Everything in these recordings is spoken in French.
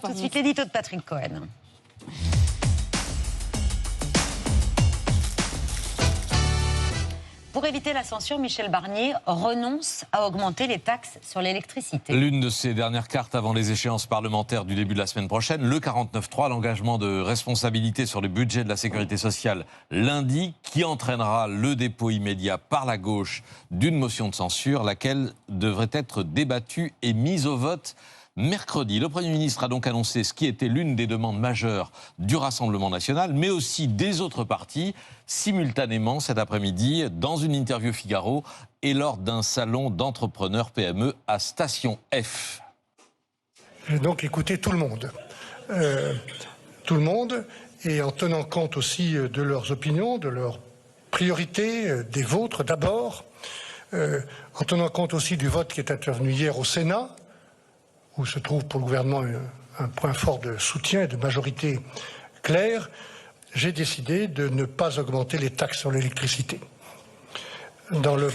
tout de suite l'édito de Patrick Cohen. Pour éviter la censure, Michel Barnier renonce à augmenter les taxes sur l'électricité. L'une de ses dernières cartes avant les échéances parlementaires du début de la semaine prochaine, le 49.3, l'engagement de responsabilité sur le budget de la sécurité sociale lundi, qui entraînera le dépôt immédiat par la gauche d'une motion de censure, laquelle devrait être débattue et mise au vote mercredi. Le Premier ministre a donc annoncé ce qui était l'une des demandes majeures du Rassemblement national, mais aussi des autres partis, simultanément cet après-midi, dans une interview Figaro et lors d'un salon d'entrepreneurs PME à Station F. J'ai donc écouté tout le monde. Et en tenant compte aussi de leurs opinions, de leurs priorités, des vôtres d'abord, en tenant compte aussi du vote qui est intervenu hier au Sénat, où se trouve pour le gouvernement un point fort de soutien et de majorité claire, j'ai décidé de ne pas augmenter les taxes sur l'électricité. Dans le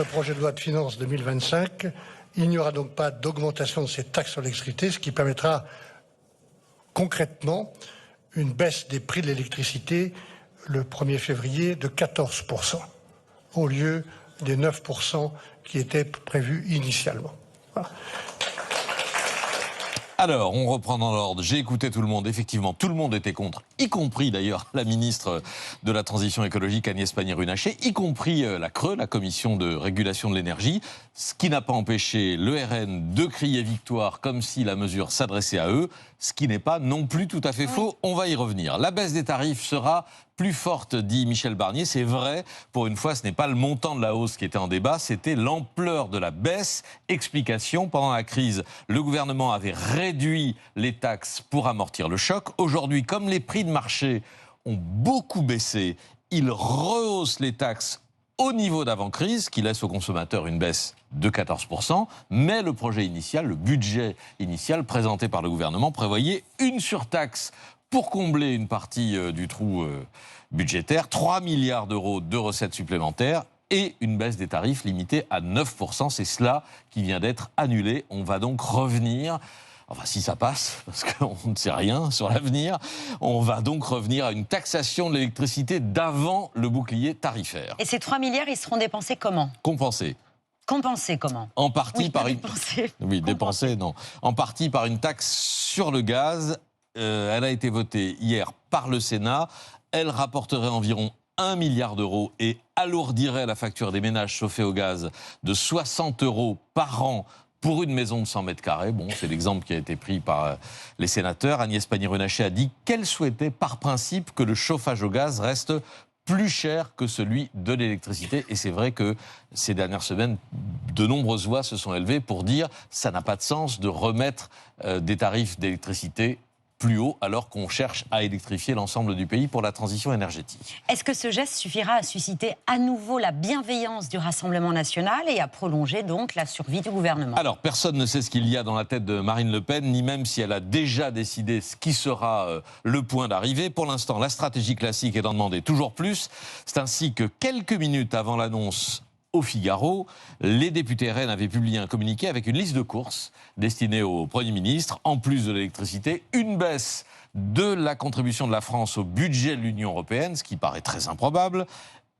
projet de loi de finances 2025, il n'y aura donc pas d'augmentation de ces taxes sur l'électricité, ce qui permettra concrètement une baisse des prix de l'électricité le 1er février de 14%, au lieu des 9% qui étaient prévus initialement. Alors, on reprend dans l'ordre. J'ai écouté tout le monde. Effectivement, tout le monde était contre, y compris d'ailleurs la ministre de la Transition écologique Agnès Pannier-Runacher, y compris la CRE, la Commission de régulation de l'énergie, ce qui n'a pas empêché le RN de crier victoire comme si la mesure s'adressait à eux, ce qui n'est pas non plus tout à fait faux. On va y revenir. La baisse des tarifs sera plus forte, dit Michel Barnier. C'est vrai, pour une fois, ce n'est pas le montant de la hausse qui était en débat, c'était l'ampleur de la baisse. Explication, pendant la crise, le gouvernement avait réduit les taxes pour amortir le choc. Aujourd'hui, comme les prix de marché ont beaucoup baissé, il rehausse les taxes au niveau d'avant-crise, qui laisse aux consommateurs une baisse de 14%, mais le projet initial, le budget initial présenté par le gouvernement prévoyait une surtaxe pour combler une partie du trou budgétaire, 3 milliards d'euros de recettes supplémentaires et une baisse des tarifs limitée à 9%. C'est cela qui vient d'être annulé. On va donc revenir, enfin si ça passe, parce qu'on ne sait rien sur l'avenir, on va donc revenir à une taxation de l'électricité d'avant le bouclier tarifaire. Et ces 3 milliards, ils seront dépensés comment ? Compensés. Compensés comment ? En partie oui, par une... dépensés. Oui, dépensés, non. En partie par une taxe sur le gaz. Elle a été votée hier par le Sénat. Elle rapporterait environ 1 milliard d'euros et alourdirait la facture des ménages chauffés au gaz de 60 euros par an pour une maison de 100 mètres carrés. Bon, c'est l'exemple qui a été pris par les sénateurs. Agnès Pannier-Runacher a dit qu'elle souhaitait par principe que le chauffage au gaz reste plus cher que celui de l'électricité. Et c'est vrai que ces dernières semaines, de nombreuses voix se sont élevées pour dire que ça n'a pas de sens de remettre des tarifs d'électricité plus haut alors qu'on cherche à électrifier l'ensemble du pays pour la transition énergétique. Est-ce que ce geste suffira à susciter à nouveau la bienveillance du Rassemblement national et à prolonger donc la survie du gouvernement ? Alors, personne ne sait ce qu'il y a dans la tête de Marine Le Pen, ni même si elle a déjà décidé ce qui sera le point d'arrivée. Pour l'instant, la stratégie classique est d'en demander toujours plus. C'est ainsi que quelques minutes avant l'annonce au Figaro, les députés RN avaient publié un communiqué avec une liste de courses destinée au Premier ministre. En plus de l'électricité, une baisse de la contribution de la France au budget de l'Union européenne, ce qui paraît très improbable,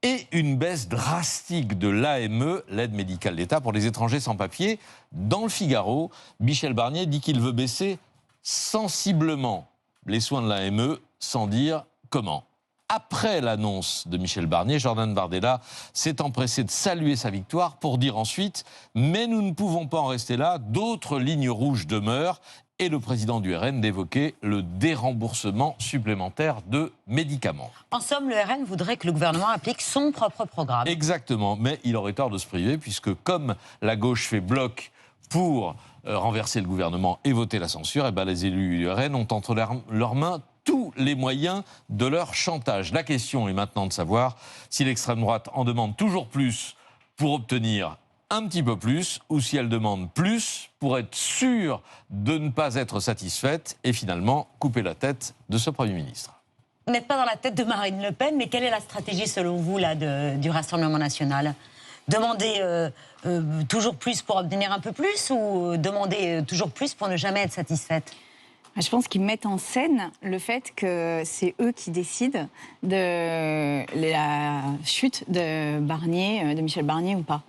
et une baisse drastique de l'AME, l'aide médicale d'État pour les étrangers sans papier. Dans le Figaro, Michel Barnier dit qu'il veut baisser sensiblement les soins de l'AME, sans dire comment. Après l'annonce de Michel Barnier, Jordan Bardella s'est empressé de saluer sa victoire pour dire ensuite « Mais nous ne pouvons pas en rester là, d'autres lignes rouges demeurent » et le président du RN d'évoquer le déremboursement supplémentaire de médicaments. En somme, le RN voudrait que le gouvernement applique son propre programme. Exactement, mais il aurait tort de se priver puisque comme la gauche fait bloc pour renverser le gouvernement et voter la censure, et ben les élus du RN ont entre leurs mains tous les moyens de leur chantage. La question est maintenant de savoir si l'extrême droite en demande toujours plus pour obtenir un petit peu plus, ou si elle demande plus pour être sûre de ne pas être satisfaite et finalement couper la tête de ce Premier ministre. Vous n'êtes pas dans la tête de Marine Le Pen, mais quelle est la stratégie selon vous là, du Rassemblement national ? Demander toujours plus pour obtenir un peu plus ou demander toujours plus pour ne jamais être satisfaite? Je pense qu'ils mettent en scène le fait que c'est eux qui décident de la chute de Barnier, de Michel Barnier ou pas.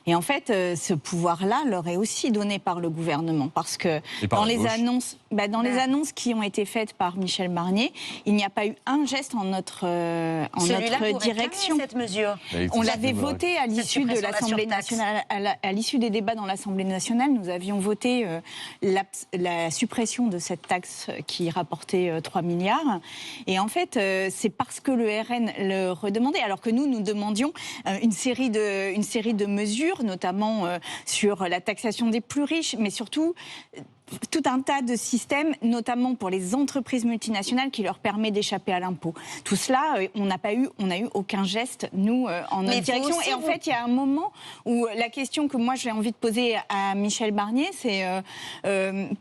Et en fait, ce pouvoir-là leur est aussi donné par le gouvernement. Parce que dans les annonces qui ont été faites par Michel Barnier, il n'y a pas eu un geste en notre direction. Cette mesure. On l'avait voté à l'issue de l'Assemblée nationale. À l'issue des débats dans l'Assemblée nationale, nous avions voté la suppression de cette taxe qui rapportait 3 milliards. Et en fait, c'est parce que le RN le redemandait, alors que nous demandions une série de mesures, notamment sur la taxation des plus riches, mais surtout tout un tas de systèmes, notamment pour les entreprises multinationales, qui leur permet d'échapper à l'impôt. Tout cela, on n'a eu aucun geste, nous, en notre direction. Et en fait, il y a un moment où la question que moi j'ai envie de poser à Michel Barnier, c'est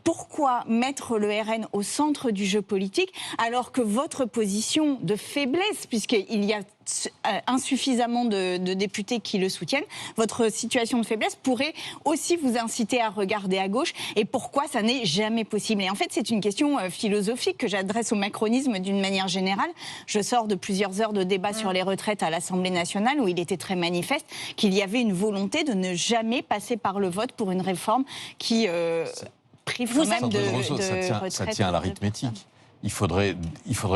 pourquoi mettre le RN au centre du jeu politique, alors que votre position de faiblesse, puisqu'il y a insuffisamment de députés qui le soutiennent, votre situation de faiblesse pourrait aussi vous inciter à regarder à gauche, et pourquoi ça n'est jamais possible. Et en fait, c'est une question philosophique que j'adresse au macronisme d'une manière générale. Je sors de plusieurs heures de débat sur les retraites à l'Assemblée nationale, où il était très manifeste qu'il y avait une volonté de ne jamais passer par le vote pour une réforme qui prive quand même de retraite. Ça tient à l'arithmétique. Il faudrait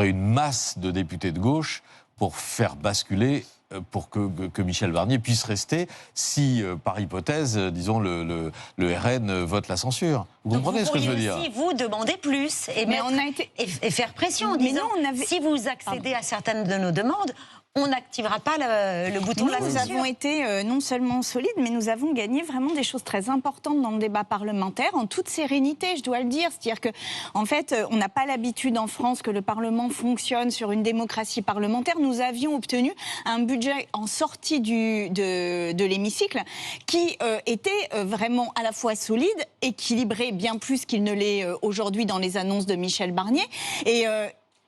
une masse de députés de gauche pour faire basculer, pour que Michel Barnier puisse rester, si, par hypothèse, disons, le RN vote la censure. Vous comprenez ce que je veux dire? Vous pourriez aussi vous demander plus et faire pression en disant, si vous accédez à certaines de nos demandes, on n'activera pas le bouton de la censure. Nous avons été non seulement solides, mais nous avons gagné vraiment des choses très importantes dans le débat parlementaire, en toute sérénité, je dois le dire. C'est-à-dire qu'en fait, on n'a pas l'habitude en France que le Parlement fonctionne sur une démocratie parlementaire. Nous avions obtenu un budget en sortie de l'hémicycle qui était vraiment à la fois solide, équilibré, bien plus qu'il ne l'est aujourd'hui dans les annonces de Michel Barnier. Et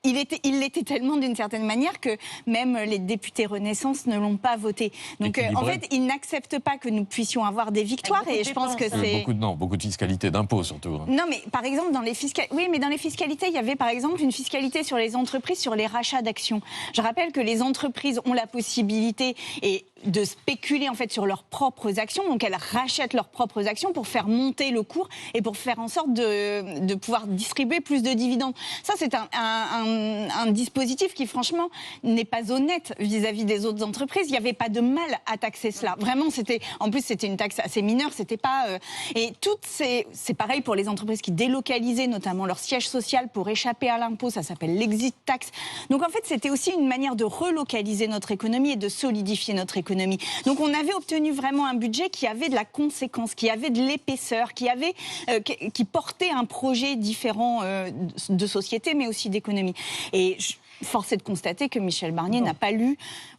il l'était tellement d'une certaine manière que même les députés Renaissance ne l'ont pas voté. Donc en fait, ils n'acceptent pas que nous puissions avoir des victoires, et je pense que c'est... Beaucoup de fiscalité, d'impôts surtout. Non, mais par exemple, dans les fiscalités, il y avait par exemple une fiscalité sur les entreprises, sur les rachats d'actions. Je rappelle que les entreprises ont la possibilité de spéculer en fait sur leurs propres actions, donc elles rachètent leurs propres actions pour faire monter le cours et pour faire en sorte de pouvoir distribuer plus de dividendes. Ça, c'est un dispositif qui, franchement, n'est pas honnête vis-à-vis des autres entreprises. Il n'y avait pas de mal à taxer cela. Vraiment, en plus, c'était une taxe assez mineure. C'était pas. Et c'est pareil pour les entreprises qui délocalisaient notamment leur siège social pour échapper à l'impôt. Ça s'appelle l'exit tax. Donc, en fait, c'était aussi une manière de relocaliser notre économie et de solidifier notre économie. Donc, on avait obtenu vraiment un budget qui avait de la conséquence, qui avait de l'épaisseur, qui portait un projet différent de société, mais aussi d'économie. Et force est de constater que Michel Barnier n'a pas lu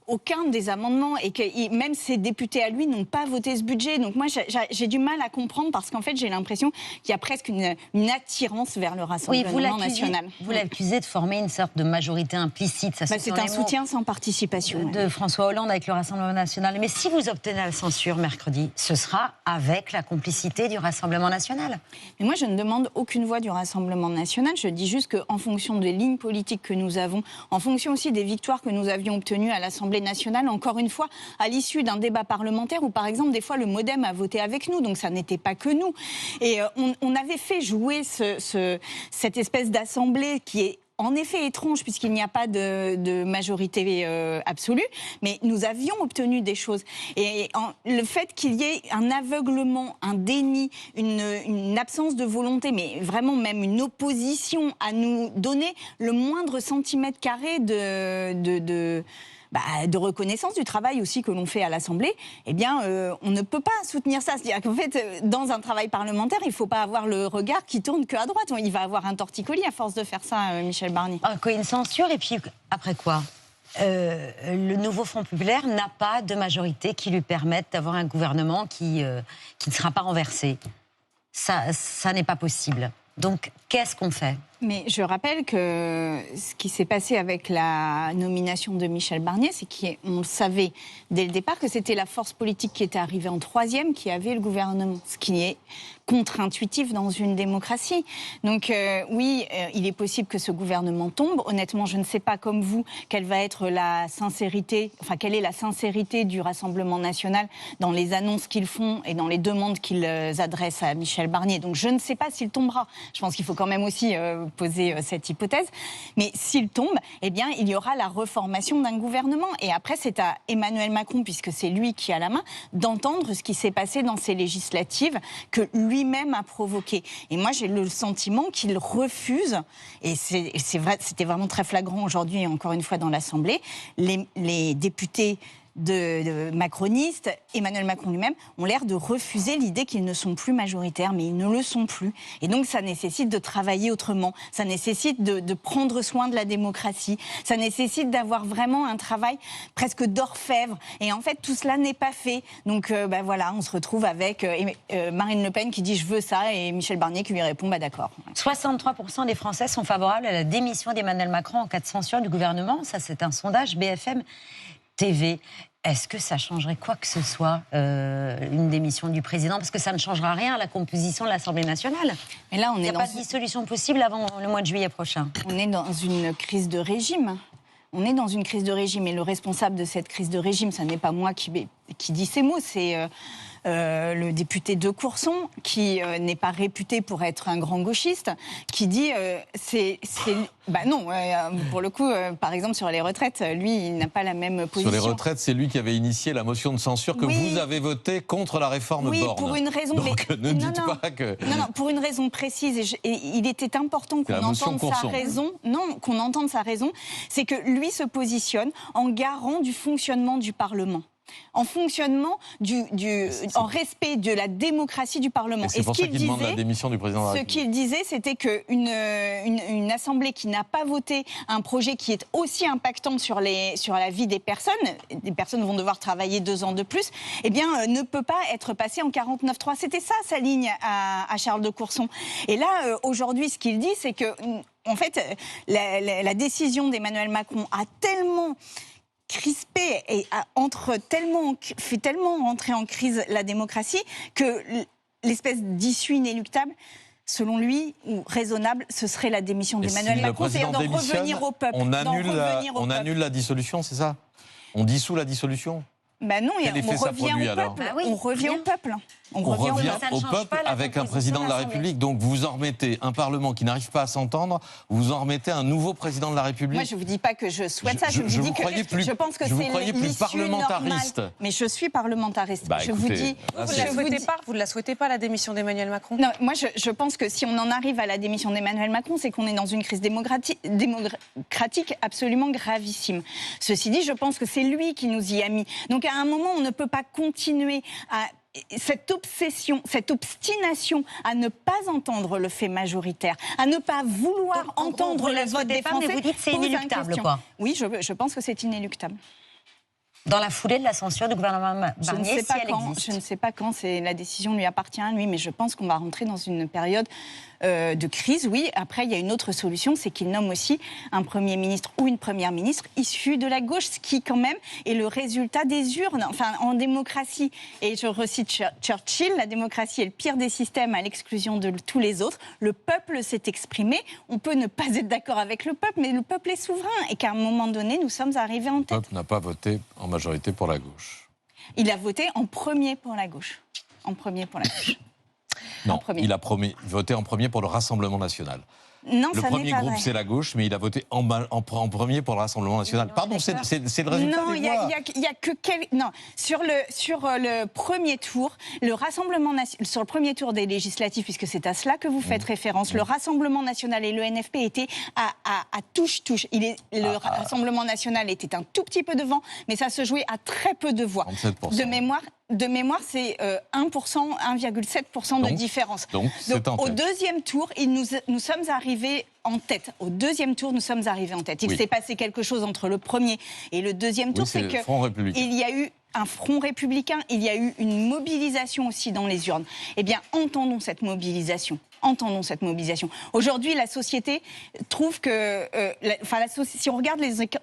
aucun des amendements, et que même ses députés à lui n'ont pas voté ce budget. Donc moi, j'ai du mal à comprendre, parce qu'en fait, j'ai l'impression qu'il y a presque une attirance vers le Rassemblement national. Vous l'accusez de former une sorte de majorité implicite. C'est un soutien sans participation. De François Hollande avec le Rassemblement national. Mais si vous obtenez la censure mercredi, ce sera avec la complicité du Rassemblement national. Mais moi, je ne demande aucune voix du Rassemblement national. Je dis juste qu'en fonction des lignes politiques que nous avons, en fonction aussi des victoires que nous avions obtenues à l'Assemblée nationale, encore une fois, à l'issue d'un débat parlementaire où, par exemple, des fois, le MoDem a voté avec nous, donc ça n'était pas que nous. Et on avait fait jouer cette espèce d'assemblée qui est en effet étrange, puisqu'il n'y a pas de majorité absolue, mais nous avions obtenu des choses. Et le fait qu'il y ait un aveuglement, un déni, une absence de volonté, mais vraiment même une opposition à nous donner le moindre centimètre carré de reconnaissance du travail aussi que l'on fait à l'Assemblée, eh bien, on ne peut pas soutenir ça. C'est-à-dire qu'en fait, dans un travail parlementaire, il ne faut pas avoir le regard qui tourne qu'à droite. Il va avoir un torticolis à force de faire ça, Michel Barnier. Une censure, et puis après quoi ? Le nouveau Front populaire n'a pas de majorité qui lui permette d'avoir un gouvernement qui ne sera pas renversé. Ça n'est pas possible. Donc, qu'est-ce qu'on fait ? Mais je rappelle que ce qui s'est passé avec la nomination de Michel Barnier, c'est qu'on savait dès le départ que c'était la force politique qui était arrivée en troisième qui avait le gouvernement, ce qui est contre-intuitif dans une démocratie. Donc oui, il est possible que ce gouvernement tombe. Honnêtement, je ne sais pas comme vous quelle va être la sincérité, enfin quelle est la sincérité du Rassemblement national dans les annonces qu'ils font et dans les demandes qu'ils adressent à Michel Barnier. Donc je ne sais pas s'il tombera. Je pense qu'il faut quand même aussi poser cette hypothèse. Mais s'il tombe, eh bien il y aura la reformation d'un gouvernement. Et après, c'est à Emmanuel Macron, puisque c'est lui qui a la main, d'entendre ce qui s'est passé dans ces législatives que lui-même a provoqué. Et moi, j'ai le sentiment qu'il refuse, et c'était vraiment très flagrant aujourd'hui, encore une fois, dans l'Assemblée, les députés de macronistes, Emmanuel Macron lui-même, ont l'air de refuser l'idée qu'ils ne sont plus majoritaires, mais ils ne le sont plus. Et donc ça nécessite de travailler autrement, ça nécessite de prendre soin de la démocratie, ça nécessite d'avoir vraiment un travail presque d'orfèvre. Et en fait, tout cela n'est pas fait. Donc voilà, on se retrouve avec Marine Le Pen qui dit « je veux ça » et Michel Barnier qui lui répond « d'accord ». 63% des Français sont favorables à la démission d'Emmanuel Macron en cas de censure du gouvernement. Ça, c'est un sondage BFM TV. Est-ce que ça changerait quoi que ce soit, une démission du président? Parce que ça ne changera rien à la composition de l'Assemblée nationale. Mais là, il n'y a pas de dissolution possible avant le mois de juillet prochain. On est dans une crise de régime. On est dans une crise de régime. Et le responsable de cette crise de régime, ça n'est pas moi qui dit ces mots, c'est le député de Courson, qui n'est pas réputé pour être un grand gauchiste, qui dit non, pour le coup, par exemple sur les retraites, lui, il n'a pas la même position. Sur les retraites, c'est lui qui avait initié la motion de censure que vous avez votée contre la réforme Borne. Oui, pour une raison. Donc ne dites pas que... Non, pour une raison précise, et il était important qu'on entende sa raison. Non, qu'on entende sa raison, c'est que lui se positionne en garant du fonctionnement du Parlement. En fonctionnement, en respect de la démocratie du Parlement. Et c'est pour ça qu'il demande la démission du président de la République. Ce qu'il disait, c'était qu'une assemblée qui n'a pas voté un projet qui est aussi impactant sur la vie des personnes vont devoir travailler 2 ans de plus, eh bien, ne peut pas être passée en 49.3. C'était ça sa ligne à Charles de Courson. Et là, aujourd'hui, ce qu'il dit, c'est que, en fait, la décision d'Emmanuel Macron a tellement crispé et fait tellement rentrer en crise la démocratie que l'espèce d'issue inéluctable, selon lui, ou raisonnable, ce serait la démission d'Emmanuel Macron, c'est-à-dire d'en revenir au peuple. On annule la dissolution, c'est ça? On dissout la dissolution? Ben non, on revient au peuple. On revient au peuple avec un président de la République. Donc vous en remettez un Parlement qui n'arrive pas à s'entendre, vous en remettez un nouveau président de la République. Moi, je ne vous dis pas que je souhaite ça. Je pense que c'est plus parlamentariste. Mais je suis parlamentariste. Bah, écoutez, vous ne la souhaitez pas, la démission d'Emmanuel Macron? Non, moi, je pense que si on en arrive à la démission d'Emmanuel Macron, c'est qu'on est dans une crise démocratique absolument gravissime. Ceci dit, je pense que c'est lui qui nous y a mis. Donc à un moment, on ne peut pas continuer à... Cette obsession, cette obstination à ne pas entendre le fait majoritaire, à ne pas vouloir entendre le vote des Français, mais vous dites c'est inéluctable, quoi. Oui, je pense que c'est inéluctable. Dans la foulée de la censure du gouvernement Barnier, je ne sais pas quand, la décision lui appartient à lui, mais je pense qu'on va rentrer dans une période de crise. Oui, après, il y a une autre solution, c'est qu'il nomme aussi un Premier ministre ou une Première ministre issue de la gauche, ce qui, quand même, est le résultat des urnes. Enfin, en démocratie, et je recite Churchill, la démocratie est le pire des systèmes à l'exclusion de tous les autres. Le peuple s'est exprimé. On peut ne pas être d'accord avec le peuple, mais le peuple est souverain. Et qu'à un moment donné, nous sommes arrivés en tête. Le peuple n'a pas voté en majorité pour la gauche. Il a voté en premier pour la gauche. En premier pour la gauche. Non, il a voté en premier pour le Rassemblement national. Non, le premier groupe, c'est la gauche, mais il a voté en premier pour le Rassemblement national. Pardon, c'est le résultat des voix. Non, il y a que non. Sur le premier tour, sur le premier tour des législatives, puisque c'est à cela que vous faites référence, le Rassemblement national et le NFP étaient à touche-touche. Rassemblement national était un tout petit peu devant, mais ça se jouait à très peu de voix. 37%. De mémoire, c'est 1,7% de différence. Donc au deuxième tour, nous sommes arrivés en tête. Au deuxième tour, nous sommes arrivés en tête. Il s'est passé quelque chose entre le premier et le deuxième tour, c'est que il y a eu un front républicain, il y a eu une mobilisation aussi dans les urnes. Eh bien, entendons cette mobilisation. entendons cette mobilisation. Aujourd'hui, la société trouve que, si on regarde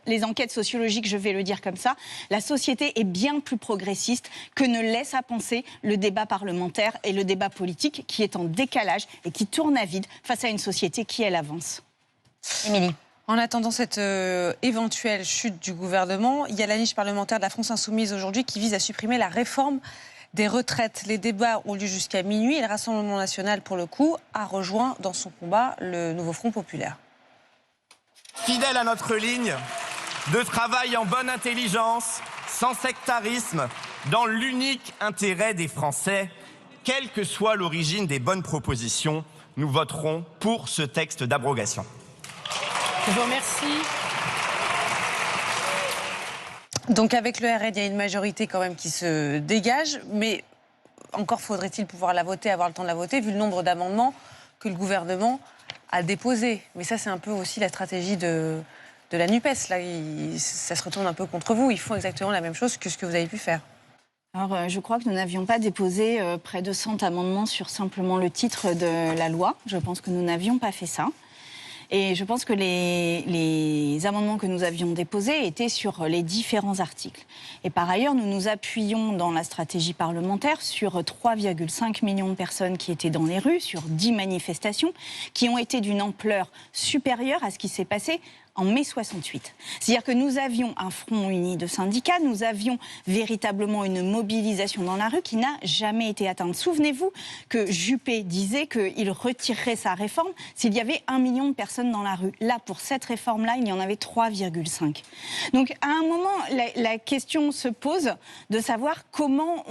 les enquêtes sociologiques, je vais le dire comme ça, la société est bien plus progressiste que ne laisse à penser le débat parlementaire et le débat politique qui est en décalage et qui tourne à vide face à une société qui, elle, avance. Émilie. En attendant cette éventuelle chute du gouvernement, il y a la niche parlementaire de la France Insoumise aujourd'hui qui vise à supprimer la réforme des retraites. Les débats ont lieu jusqu'à minuit et le Rassemblement national, pour le coup, a rejoint dans son combat le nouveau Front populaire. Fidèle à notre ligne de travail en bonne intelligence, sans sectarisme, dans l'unique intérêt des Français, quelle que soit l'origine des bonnes propositions, nous voterons pour ce texte d'abrogation. Je vous remercie. Donc avec le RN, il y a une majorité quand même qui se dégage, mais encore faudrait-il pouvoir la voter, avoir le temps de la voter, vu le nombre d'amendements que le gouvernement a déposés. Mais ça, c'est un peu aussi la stratégie de la NUPES. Là, ça se retourne un peu contre vous. Ils font exactement la même chose que ce que vous avez pu faire. Alors, je crois que nous n'avions pas déposé près de 100 amendements sur simplement le titre de la loi. Je pense que nous n'avions pas fait ça. Et je pense que les amendements que nous avions déposés étaient sur les différents articles. Et par ailleurs, nous nous appuyons dans la stratégie parlementaire sur 3,5 millions de personnes qui étaient dans les rues, sur 10 manifestations, qui ont été d'une ampleur supérieure à ce qui s'est passé en mai 68. C'est-à-dire que nous avions un front uni de syndicats, nous avions véritablement une mobilisation dans la rue qui n'a jamais été atteinte. Souvenez-vous que Juppé disait qu'il retirerait sa réforme s'il y avait 1 million de personnes dans la rue. Là, pour cette réforme-là, il y en avait 3,5. Donc, à un moment, la question se pose de savoir comment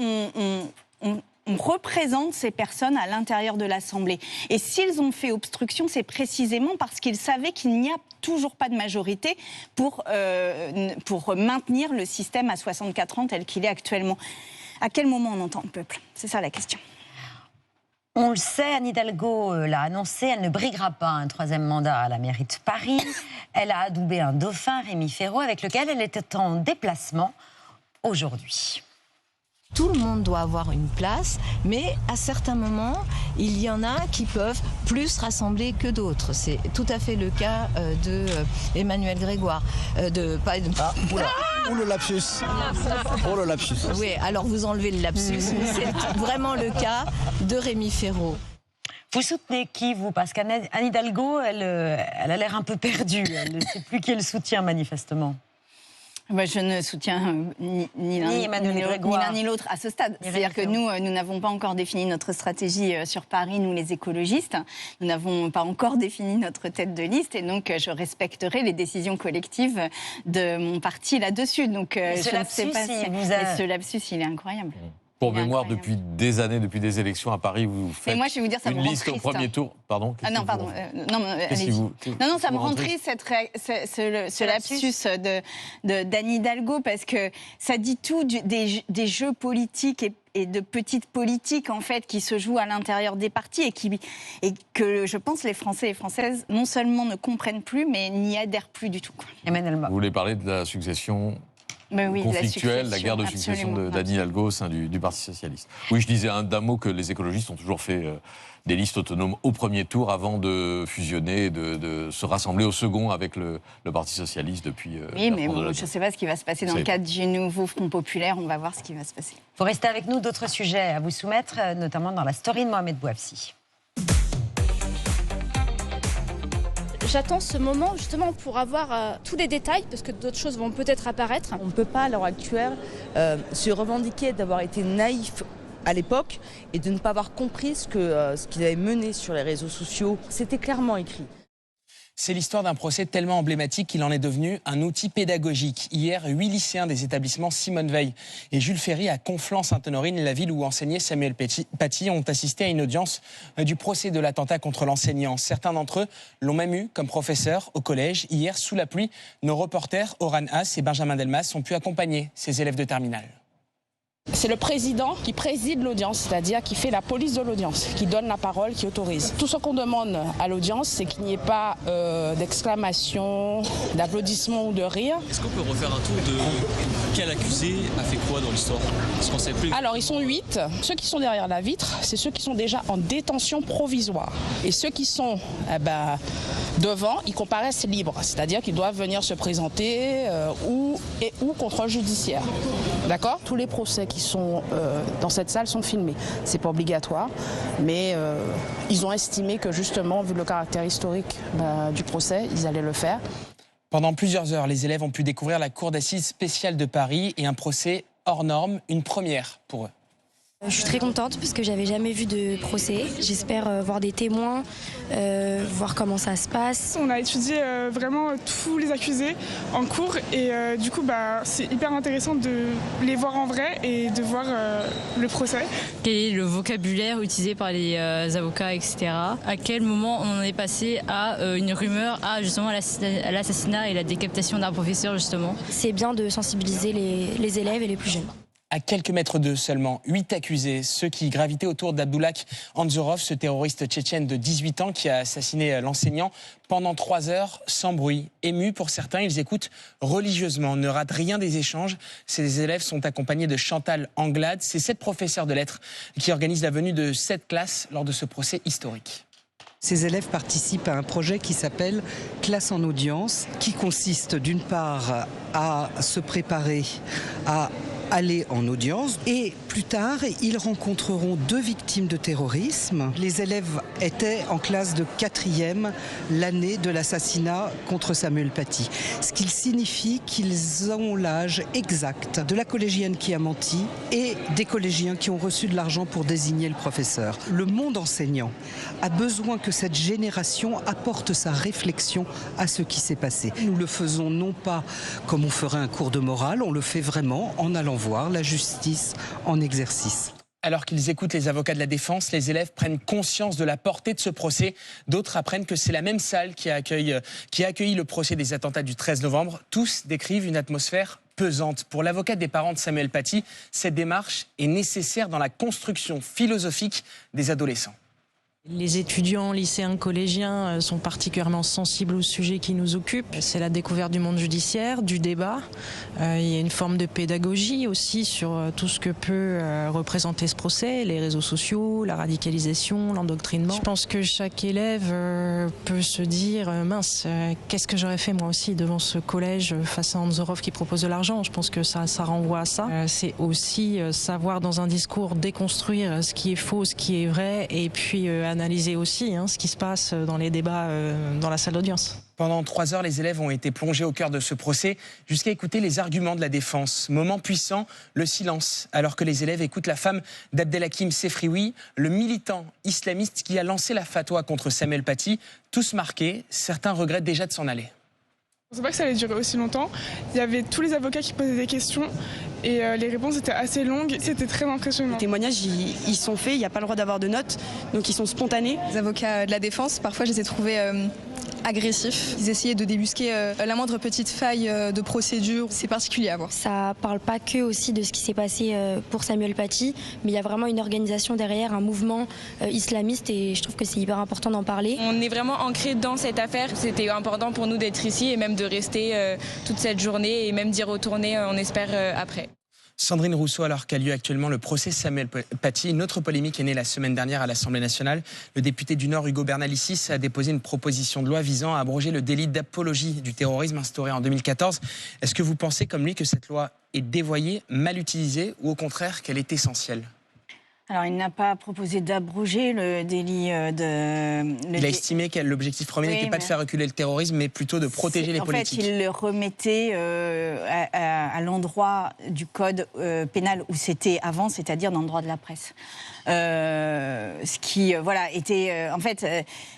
on représente ces personnes à l'intérieur de l'Assemblée. Et s'ils ont fait obstruction, c'est précisément parce qu'ils savaient qu'il n'y a toujours pas de majorité pour maintenir le système à 64 ans tel qu'il est actuellement. À quel moment on entend le peuple? C'est ça la question. On le sait, Anne Hidalgo l'a annoncé, elle ne briguera pas un 3e mandat à la mairie de Paris. Elle a adoubé un dauphin, Rémi Féraud, avec lequel elle était en déplacement aujourd'hui. Tout le monde doit avoir une place, mais à certains moments, il y en a qui peuvent plus rassembler que d'autres. C'est tout à fait le cas de Emmanuel Grégoire. Oh le lapsus. Oh le lapsus. Oui, alors vous enlevez le lapsus, mais c'est vraiment le cas de Rémi Féraud. Vous soutenez qui, vous? Parce qu'Anne Hidalgo, elle a l'air un peu perdue. Elle ne sait plus qui elle soutient, manifestement. Je ne soutiens ni l'un ni l'autre à ce stade. C'est-à-dire que nous n'avons pas encore défini notre stratégie sur Paris, nous les écologistes. Nous n'avons pas encore défini notre tête de liste et donc je respecterai les décisions collectives de mon parti là-dessus. Donc je ne sais pas si ce lapsus, il est incroyable. Pour mémoire, depuis des années, depuis des élections à Paris, vous faites moi, je vais vous dire, ça une me rend liste triste. au premier tour. Pardon. Non, pardon. Non, ça me rend triste ce lapsus d'Anne Hidalgo parce que ça dit tout des jeux politiques et de petites politiques en fait qui se jouent à l'intérieur des partis et que je pense les Français et les Françaises non seulement ne comprennent plus mais n'y adhèrent plus du tout. Vous voulez parler de la succession conflictuelle, la guerre de succession d'Anne Hidalgo au sein du Parti socialiste. Oui, je disais d'un mot que les écologistes ont toujours fait des listes autonomes au premier tour avant de fusionner, de se rassembler au second avec le Parti socialiste depuis... Oui, mais bon, je ne sais pas ce qui va se passer dans le cadre du nouveau Front populaire. On va voir ce qui va se passer. Vous restez avec nous, d'autres sujets à vous soumettre, notamment dans la story de Mohamed Bouafsi. J'attends ce moment justement pour avoir tous les détails, parce que d'autres choses vont peut-être apparaître. On ne peut pas à l'heure actuelle se revendiquer d'avoir été naïf à l'époque et de ne pas avoir compris ce qu'ils avaient mené sur les réseaux sociaux. C'était clairement écrit. C'est l'histoire d'un procès tellement emblématique qu'il en est devenu un outil pédagogique. Hier, 8 lycéens des établissements Simone Veil et Jules Ferry à Conflans-Sainte-Honorine, la ville où enseignait Samuel Paty, ont assisté à une audience du procès de l'attentat contre l'enseignant. Certains d'entre eux l'ont même eu comme professeur au collège. Hier, sous la pluie, nos reporters Oran Haas et Benjamin Delmas ont pu accompagner ces élèves de terminale. C'est le président qui préside l'audience, c'est-à-dire qui fait la police de l'audience, qui donne la parole, qui autorise. Tout ce qu'on demande à l'audience, c'est qu'il n'y ait pas d'exclamation, d'applaudissements ou de rire. Est-ce qu'on peut refaire un tour de quel accusé a fait quoi dans l'histoire? Parce qu'on sait plus. Alors, ils sont 8. Ceux qui sont derrière la vitre, c'est ceux qui sont déjà en détention provisoire. Et ceux qui sont devant, ils comparaissent libres, c'est-à-dire qu'ils doivent venir se présenter ou contrôle judiciaire. D'accord? Tous les procès qui sont dans cette salle sont filmés. C'est pas obligatoire, mais ils ont estimé que justement, vu le caractère historique du procès, ils allaient le faire. Pendant plusieurs heures, les élèves ont pu découvrir la cour d'assises spéciale de Paris et un procès hors norme, une première pour eux. Je suis très contente parce que j'avais jamais vu de procès. J'espère voir des témoins, voir comment ça se passe. On a étudié vraiment tous les accusés en cours et du coup c'est hyper intéressant de les voir en vrai et de voir le procès. Quel est le vocabulaire utilisé par les avocats, etc. À quel moment on en est passé à une rumeur, à justement à l'assassinat et la décapitation d'un professeur justement. C'est bien de sensibiliser les élèves et les plus jeunes. À quelques mètres d'eux seulement, 8 accusés, ceux qui gravitaient autour d'Abdullah Anzorov, ce terroriste tchétchène de 18 ans qui a assassiné l'enseignant pendant 3 heures sans bruit. Émus pour certains, ils écoutent religieusement, ne ratent rien des échanges. Ces élèves sont accompagnés de Chantal Anglade, c'est cette professeure de lettres qui organise la venue de 7 classes lors de ce procès historique. Ces élèves participent à un projet qui s'appelle Classe en audience, qui consiste d'une part à se préparer à aller en audience et plus tard, ils rencontreront 2 victimes de terrorisme. Les élèves étaient en classe de 4e l'année de l'assassinat contre Samuel Paty. Ce qui signifie qu'ils ont l'âge exact de la collégienne qui a menti et des collégiens qui ont reçu de l'argent pour désigner le professeur. Le monde enseignant a besoin que cette génération apporte sa réflexion à ce qui s'est passé. Nous le faisons non pas comme on ferait un cours de morale, on le fait vraiment en allant voir la justice en exercice. Alors qu'ils écoutent les avocats de la défense, les élèves prennent conscience de la portée de ce procès. D'autres apprennent que c'est la même salle qui a accueilli le procès des attentats du 13 novembre. Tous décrivent une atmosphère pesante. Pour l'avocat des parents de Samuel Paty, cette démarche est nécessaire dans la construction philosophique des adolescents. Les étudiants, lycéens, collégiens sont particulièrement sensibles au sujet qui nous occupe. C'est la découverte du monde judiciaire, du débat. Il y a une forme de pédagogie aussi sur tout ce que peut représenter ce procès, les réseaux sociaux, la radicalisation, l'endoctrinement. Je pense que chaque élève peut se dire « mince, qu'est-ce que j'aurais fait moi aussi devant ce collège face à Anzorov qui propose de l'argent ?» Je pense que ça renvoie à ça. C'est aussi savoir dans un discours déconstruire ce qui est faux, ce qui est vrai et puis analyser aussi ce qui se passe dans les débats dans la salle d'audience. Pendant 3 heures, les élèves ont été plongés au cœur de ce procès jusqu'à écouter les arguments de la défense. Moment puissant, le silence, alors que les élèves écoutent la femme d'Abdelhakim Sefrioui, le militant islamiste qui a lancé la fatwa contre Samuel Paty. Tous marqués, certains regrettent déjà de s'en aller. Je ne pensais pas que ça allait durer aussi longtemps. Il y avait tous les avocats qui posaient des questions et les réponses étaient assez longues. C'était très impressionnant. Les témoignages, ils sont faits, il n'y a pas le droit d'avoir de notes, donc ils sont spontanés. Les avocats de la défense, parfois je les ai trouvés agressifs. Ils essayaient de débusquer la moindre petite faille de procédure. C'est particulier à voir. Ça parle pas que aussi de ce qui s'est passé pour Samuel Paty, mais il y a vraiment une organisation derrière, un mouvement islamiste et je trouve que c'est hyper important d'en parler. On est vraiment ancrés dans cette affaire. C'était important pour nous d'être ici et même de rester toute cette journée et même d'y retourner, on espère, après. Sandrine Rousseau, alors qu'a lieu actuellement le procès Samuel Paty, une autre polémique est née la semaine dernière à l'Assemblée nationale. Le député du Nord, Hugo Bernalicis, a déposé une proposition de loi visant à abroger le délit d'apologie du terrorisme instauré en 2014. Est-ce que vous pensez, comme lui, que cette loi est dévoyée, mal utilisée ou au contraire qu'elle est essentielle ? Alors, il n'a pas proposé d'abroger le délit de... Il a estimé que l'objectif premier n'était pas de faire reculer le terrorisme, mais plutôt de protéger les politiques. En fait, il le remettait à l'endroit du code pénal où c'était avant, c'est-à-dire dans le droit de la presse. ce qui était en fait,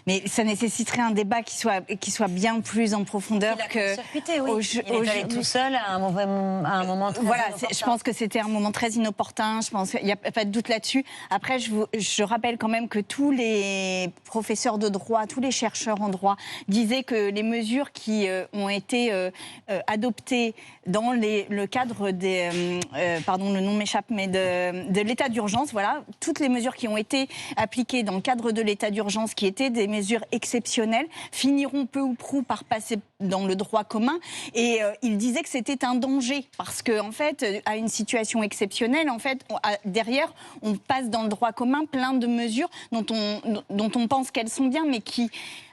mais ça nécessiterait un débat qui soit bien plus en profondeur que. Il est allé tout seul à un moment très inopportun. Je pense que c'était un moment très inopportun. Je pense qu'il n'y a pas de doute là-dessus. Après, je rappelle quand même que tous les professeurs de droit, tous les chercheurs en droit disaient que les mesures qui ont été adoptées dans le cadre des, le nom m'échappe, mais de l'état d'urgence, voilà, toutes les mesures qui ont été appliquées dans le cadre de l'état d'urgence, qui étaient des mesures exceptionnelles, finiront peu ou prou par passer dans le droit commun. Et il disait que c'était un danger parce que, en fait, à une situation exceptionnelle, en fait, derrière, on passe dans le droit commun plein de mesures dont on pense qu'elles sont bien, mais qui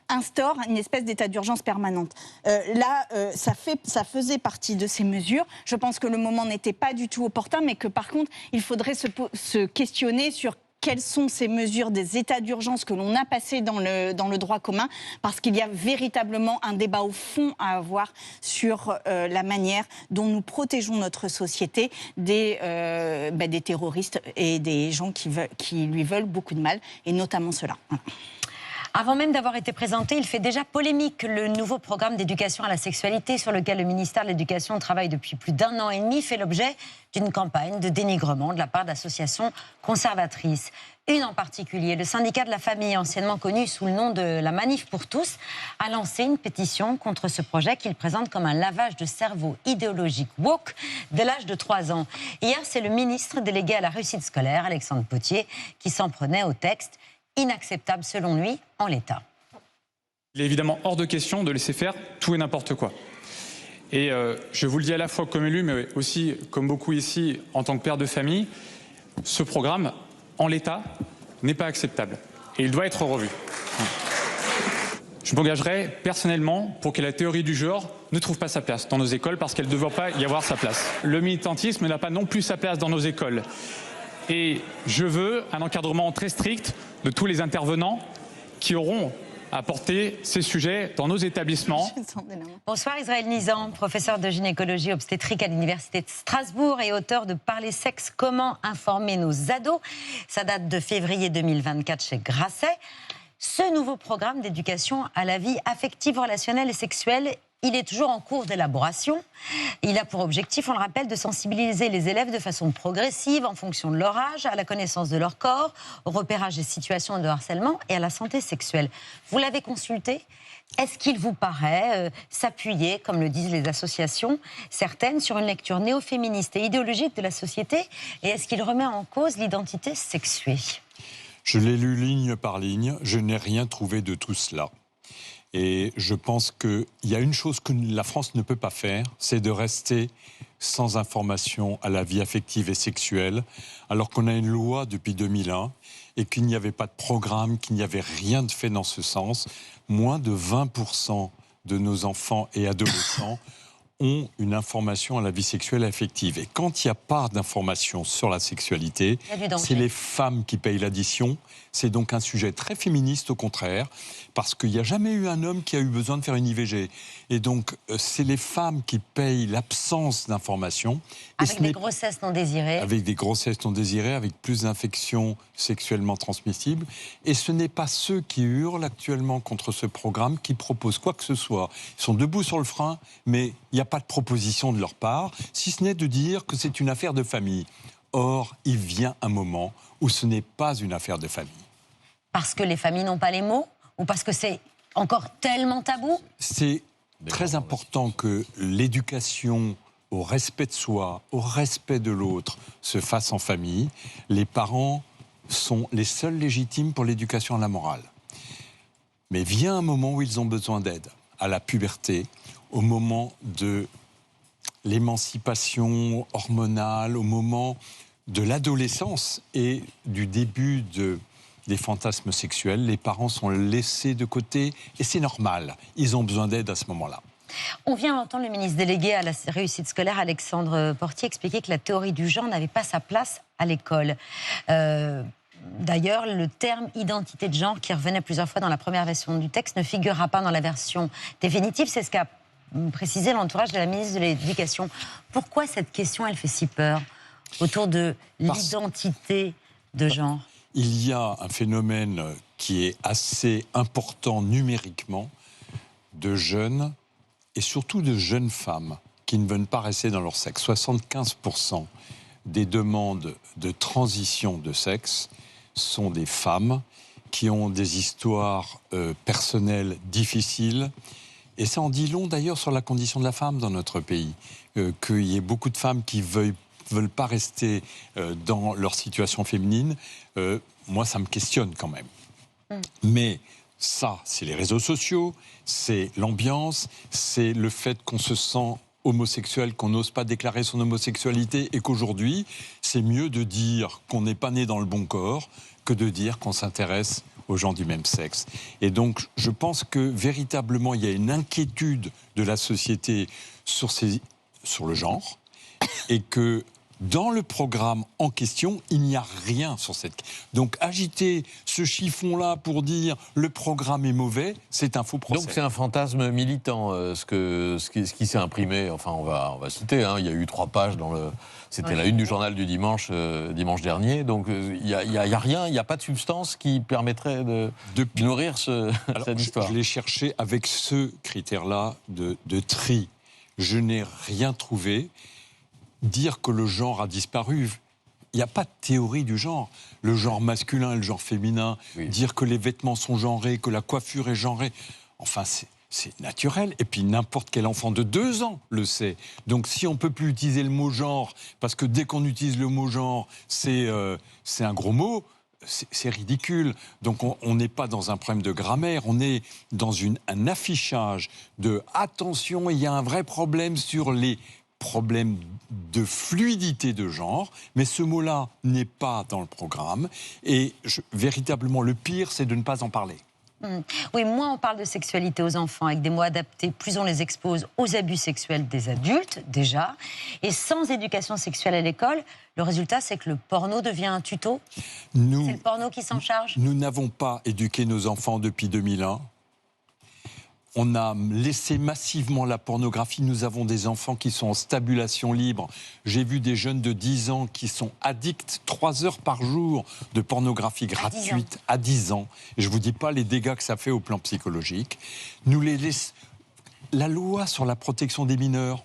instaure une espèce d'état d'urgence permanente. Ça faisait partie de ces mesures. Je pense que le moment n'était pas du tout opportun, mais que par contre, il faudrait se questionner sur quelles sont ces mesures des états d'urgence que l'on a passés dans le droit commun, parce qu'il y a véritablement un débat au fond à avoir sur la manière dont nous protégeons notre société des terroristes et des gens qui lui veulent beaucoup de mal, et notamment ceux-là. Avant même d'avoir été présenté, il fait déjà polémique. Le nouveau programme d'éducation à la sexualité sur lequel le ministère de l'Éducation travaille depuis plus d'1 an et demi fait l'objet d'une campagne de dénigrement de la part d'associations conservatrices. Une en particulier, le syndicat de la famille, anciennement connu sous le nom de la Manif pour tous, a lancé une pétition contre ce projet qu'il présente comme un lavage de cerveau idéologique woke dès l'âge de 3 ans. Hier, c'est le ministre délégué à la réussite scolaire, Alexandre Potier, qui s'en prenait au texte. Inacceptable selon lui en l'état. Il est évidemment hors de question de laisser faire tout et n'importe quoi. Et je vous le dis à la fois comme élu, mais aussi comme beaucoup ici en tant que père de famille, ce programme, en l'état, n'est pas acceptable. Et il doit être revu. Je m'engagerai personnellement pour que la théorie du genre ne trouve pas sa place dans nos écoles, parce qu'elle ne devrait pas y avoir sa place. Le militantisme n'a pas non plus sa place dans nos écoles. Et je veux un encadrement très strict de tous les intervenants qui auront à porter ces sujets dans nos établissements. Bonsoir Israël Nizan, professeur de gynécologie obstétrique à l'Université de Strasbourg et auteur de Parler sexe, comment informer nos ados. Ça date de février 2024 chez Grasset. Ce nouveau programme d'éducation à la vie affective, relationnelle et sexuelle, il est toujours en cours d'élaboration. Il a pour objectif, on le rappelle, de sensibiliser les élèves de façon progressive en fonction de leur âge, à la connaissance de leur corps, au repérage des situations de harcèlement et à la santé sexuelle. Vous l'avez consulté ? Est-ce qu'il vous paraît s'appuyer, comme le disent les associations, certaines, sur une lecture néo-féministe et idéologique de la société ? Et est-ce qu'il remet en cause l'identité sexuée ? Je l'ai lu ligne par ligne, je n'ai rien trouvé de tout cela. Et je pense qu'il y a une chose que la France ne peut pas faire, c'est de rester sans information à la vie affective et sexuelle, alors qu'on a une loi depuis 2001 et qu'il n'y avait pas de programme, qu'il n'y avait rien de fait dans ce sens. Moins de 20% de nos enfants et adolescents ont une information à la vie sexuelle et affective. Et quand il n'y a pas d'information sur la sexualité, c'est les femmes qui payent l'addition. C'est donc un sujet très féministe, au contraire, parce qu'il n'y a jamais eu un homme qui a eu besoin de faire une IVG. Et donc, c'est les femmes qui payent l'absence d'information. Avec des grossesses non désirées. Avec des grossesses non désirées, avec plus d'infections sexuellement transmissibles. Et ce n'est pas ceux qui hurlent actuellement contre ce programme qui proposent quoi que ce soit. Ils sont debout sur le frein, mais il n'y a pas de proposition de leur part, si ce n'est de dire que c'est une affaire de famille. Or, il vient un moment où ce n'est pas une affaire de famille. Parce que les familles n'ont pas les mots ? Ou parce que c'est encore tellement tabou ? C'est très important que l'éducation au respect de soi, au respect de l'autre, se fasse en famille. Les parents sont les seuls légitimes pour l'éducation à la morale. Mais vient un moment où ils ont besoin d'aide, à la puberté, au moment de l'émancipation hormonale, au moment de l'adolescence et du début des fantasmes sexuels. Les parents sont laissés de côté et c'est normal. Ils ont besoin d'aide à ce moment-là. On vient d'entendre le ministre délégué à la réussite scolaire, Alexandre Potier, expliquer que la théorie du genre n'avait pas sa place à l'école. D'ailleurs, le terme identité de genre, qui revenait plusieurs fois dans la première version du texte, ne figurera pas dans la version définitive. C'est ce qu'a précisé l'entourage de la ministre de l'Éducation. Pourquoi cette question, elle fait si peur autour de l'identité de genre ? il y a un phénomène qui est assez important numériquement de jeunes, et surtout de jeunes femmes, qui ne veulent pas rester dans leur sexe. 75% des demandes de transition de sexe sont des femmes qui ont des histoires personnelles difficiles. Et ça en dit long d'ailleurs sur la condition de la femme dans notre pays. Qu'il y ait beaucoup de femmes qui veulent pas rester dans leur situation féminine, moi ça me questionne quand même. Mais ça, c'est les réseaux sociaux, c'est l'ambiance, c'est le fait qu'on se sent homosexuel, qu'on n'ose pas déclarer son homosexualité, et qu'aujourd'hui, c'est mieux de dire qu'on n'est pas né dans le bon corps que de dire qu'on s'intéresse aux gens du même sexe. Et donc, je pense que véritablement, il y a une inquiétude de la société sur le genre, et que dans le programme en question, il n'y a rien sur cette... Donc agiter ce chiffon-là pour dire le programme est mauvais, c'est un faux procès. Donc c'est un fantasme militant, ce qui s'est imprimé. Enfin, on va citer, hein, il y a eu 3 pages dans le... C'était la une du journal du dimanche dernier. Donc il n'y a rien, il n'y a pas de substance qui permettrait de nourrir cette histoire. Je l'ai cherché avec ce critère-là de tri. Je n'ai rien trouvé. Dire que le genre a disparu, il n'y a pas de théorie du genre. Le genre masculin et le genre féminin, dire que les vêtements sont genrés, que la coiffure est genrée, enfin c'est naturel. Et puis n'importe quel enfant de 2 ans le sait. Donc si on ne peut plus utiliser le mot genre, parce que dès qu'on utilise le mot genre, c'est un gros mot, c'est ridicule. Donc on n'est pas dans un problème de grammaire, on est dans un affichage de « attention, il y a un vrai problème sur les... » problème de fluidité de genre, mais ce mot-là n'est pas dans le programme. Et véritablement, le pire, c'est de ne pas en parler. Oui, moins on parle de sexualité aux enfants avec des mots adaptés, plus on les expose aux abus sexuels des adultes, déjà. Et sans éducation sexuelle à l'école, le résultat, c'est que le porno devient un tuto. C'est le porno qui s'en charge. Nous n'avons pas éduqué nos enfants depuis 2001. On a laissé massivement la pornographie. Nous avons des enfants qui sont en stabulation libre. J'ai vu des jeunes de 10 ans qui sont addicts 3 heures par jour de pornographie gratuite à 10 ans. Et je ne vous dis pas les dégâts que ça fait au plan psychologique. Nous les laissons... La loi sur la protection des mineurs,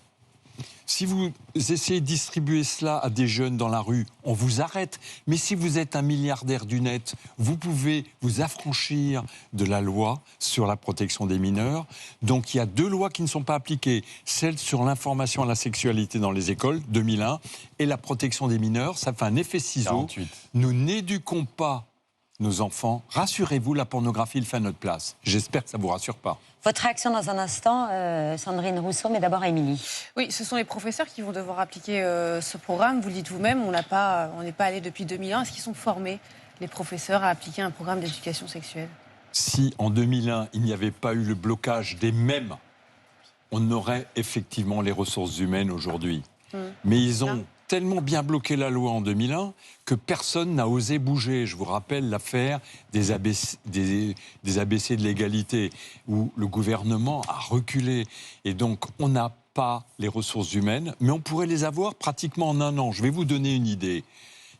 si vous essayez de distribuer cela à des jeunes dans la rue, on vous arrête. Mais si vous êtes un milliardaire du net, vous pouvez vous affranchir de la loi sur la protection des mineurs. Donc il y a 2 lois qui ne sont pas appliquées. Celle sur l'information à la sexualité dans les écoles, 2001, et la protection des mineurs, ça fait un effet ciseau. 48. Nous n'éduquons pas nos enfants. Rassurez-vous, la pornographie le fait à notre place. J'espère que ça ne vous rassure pas. Votre réaction dans un instant, Sandrine Rousseau, mais d'abord Émilie. Oui, ce sont les professeurs qui vont devoir appliquer ce programme. Vous le dites vous-même, on n'est pas allé depuis 2001. Est-ce qu'ils sont formés, les professeurs, à appliquer un programme d'éducation sexuelle? Si en 2001, il n'y avait pas eu le blocage des mêmes, on aurait effectivement les ressources humaines aujourd'hui. Mais ils ont tellement bien bloqué la loi en 2001 que personne n'a osé bouger. Je vous rappelle l'affaire des ABC de l'égalité, où le gouvernement a reculé. Et donc, on n'a pas les ressources humaines, mais on pourrait les avoir pratiquement en 1 an. Je vais vous donner une idée.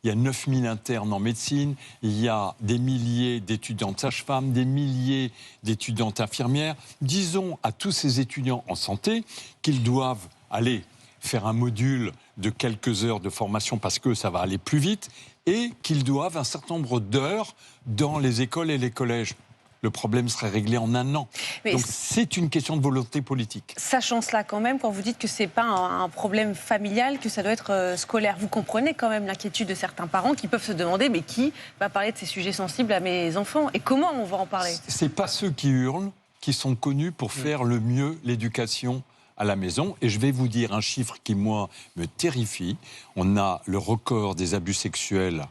Il y a 9000 internes en médecine, il y a des milliers d'étudiantes sages-femmes, des milliers d'étudiantes infirmières. Disons à tous ces étudiants en santé qu'ils doivent aller faire un module de quelques heures de formation parce que ça va aller plus vite, et qu'ils doivent un certain nombre d'heures dans les écoles et les collèges. Le problème serait réglé en 1 an. Mais donc c'est une question de volonté politique. Sachant cela quand même, quand vous dites que ce n'est pas un problème familial, que ça doit être scolaire, vous comprenez quand même l'inquiétude de certains parents qui peuvent se demander mais qui va parler de ces sujets sensibles à mes enfants et comment on va en parler? C'est pas ceux qui hurlent qui sont connus pour faire le mieux l'éducation à la maison. Et je vais vous dire un chiffre qui, moi, me terrifie. On a le record des abus sexuels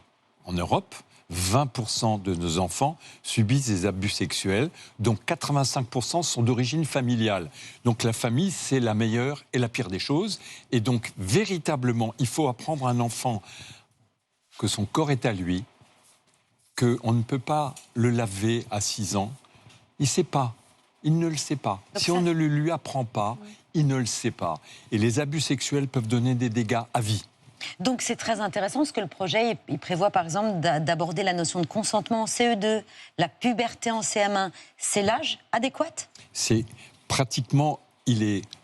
en Europe. 20% de nos enfants subissent des abus sexuels, dont 85% sont d'origine familiale. Donc la famille, c'est la meilleure et la pire des choses. Et donc, véritablement, il faut apprendre à un enfant que son corps est à lui, qu'on ne peut pas le laver à 6 ans. Il ne sait pas. Il ne le sait pas. Si on ne le lui apprend pas, il ne le sait pas. Et les abus sexuels peuvent donner des dégâts à vie. Donc c'est très intéressant parce que le projet, il prévoit par exemple d'aborder la notion de consentement en CE2, la puberté en CM1. C'est l'âge adéquat ? C'est pratiquement...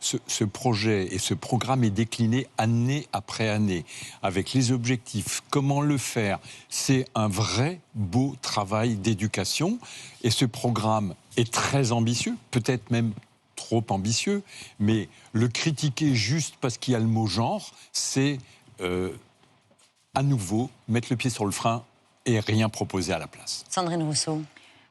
ce projet et ce programme est décliné année après année, avec les objectifs, comment le faire. C'est un vrai beau travail d'éducation. Et ce programme est très ambitieux, peut-être même trop ambitieux, mais le critiquer juste parce qu'il y a le mot genre, c'est à nouveau mettre le pied sur le frein et rien proposer à la place. Sandrine Rousseau.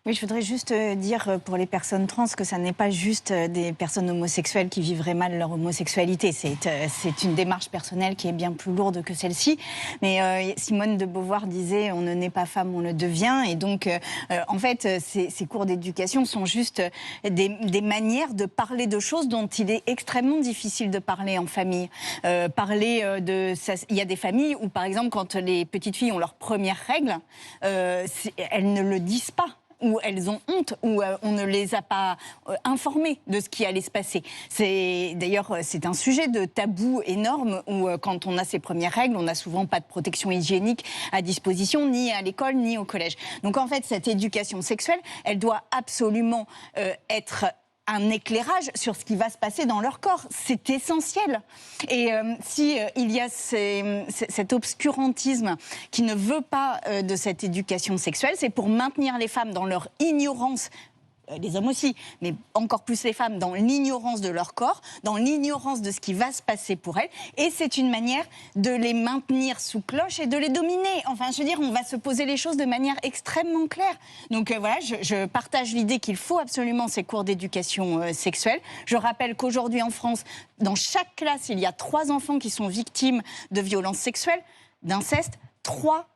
Oui, je voudrais juste dire pour les personnes trans que ça n'est pas juste des personnes homosexuelles qui vivraient mal leur homosexualité. C'est une démarche personnelle qui est bien plus lourde que celle-ci. Mais Simone de Beauvoir disait « on ne naît pas femme, on le devient ». Et donc, en fait, ces cours d'éducation sont juste des manières de parler de choses dont il est extrêmement difficile de parler en famille. Il y a des familles où, par exemple, quand les petites filles ont leurs premières règles, elles ne le disent pas, où elles ont honte, où on ne les a pas informées de ce qui allait se passer. D'ailleurs, c'est un sujet de tabou énorme où quand on a ses premières règles, on n'a souvent pas de protection hygiénique à disposition, ni à l'école, ni au collège. Donc en fait, cette éducation sexuelle, elle doit absolument être un éclairage sur ce qui va se passer dans leur corps. C'est essentiel. Et il y a cet obscurantisme qui ne veut pas de cette éducation sexuelle, c'est pour maintenir les femmes dans leur ignorance, les hommes aussi, mais encore plus les femmes, dans l'ignorance de leur corps, dans l'ignorance de ce qui va se passer pour elles. Et c'est une manière de les maintenir sous cloche et de les dominer. Enfin, je veux dire, on va se poser les choses de manière extrêmement claire. Donc voilà, je partage l'idée qu'il faut absolument ces cours d'éducation sexuelle. Je rappelle qu'aujourd'hui en France, dans chaque classe, il y a 3 enfants qui sont victimes de violences sexuelles, d'inceste, 3